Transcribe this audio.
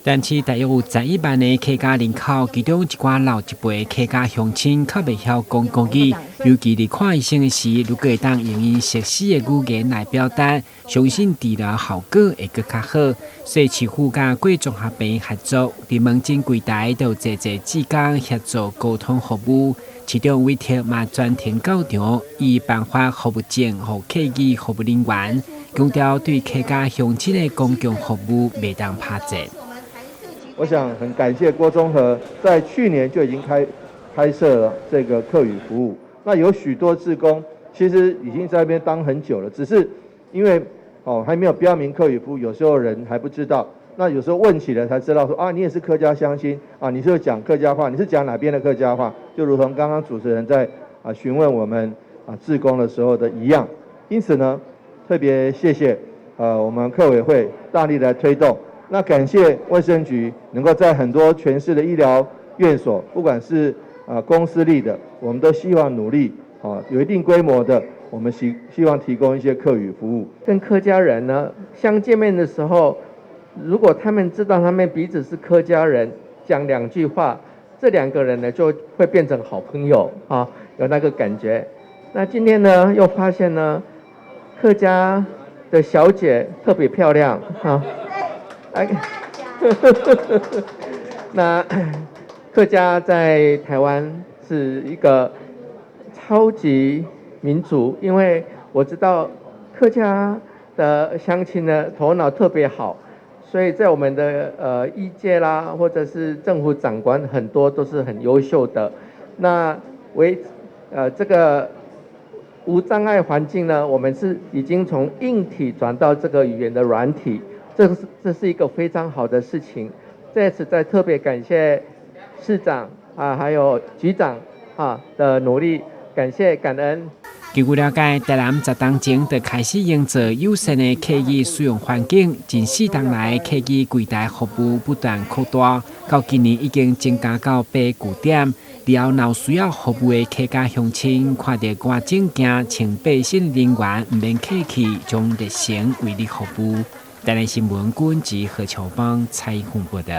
但市大约有11万的客家人口，其中一寡老一辈客家乡亲较袂晓讲国语，尤其伫看医生时，如果会当用伊熟悉的语言来表达，相信治疗效果会更较好。所以市府甲贵综合病合作，伫门诊柜台都有坐志工协助沟通服务，其中委托嘛专庭教场，以颁发服务证予客语服务人员，强调对客家乡亲的公共服务袂当拍折。我想很感谢郭中和在去年就已经开设了这个客语服务。那有许多志工其实已经在那边当很久了，只是因为还没有标明客语服务，有时候人还不知道。那有时候问起来才知道说啊，你也是客家乡亲啊，你是讲客家话，你是讲哪边的客家话？就如同刚刚主持人在询问我们志工的时候的一样。因此呢，特别谢谢我们客委会大力来推动。那感谢卫生局能够在很多全市的医疗院所，不管是公私立的，我们都希望努力有一定规模的，我们希望提供一些客语服务。跟客家人呢相见面的时候，如果他们知道他们彼此是客家人，讲2句话，这2个人呢就会变成好朋友有那个感觉。那今天呢又发现呢，客家的小姐特别漂亮那客家在台湾是一个超级民族，因为我知道客家的乡亲呢头脑特别好，所以在我们的医界啦，或者是政府长官很多都是很优秀的。那这个无障碍环境呢，我们是已经从硬体转到这个语言的软体。这是一个非常好的事情，在此再特别感谢市长还有局长的努力，感谢感恩。据我了解，台南10年前就开始营造友善的客语使用环境，近4年来客语柜台服务不断扩大，到今年已经增加到8据点。以后若有需要服务的客家乡亲，看到挂证件、请备信人员唔免客气，将热诚为你服务。台南新闻管及何乔邦采访报道。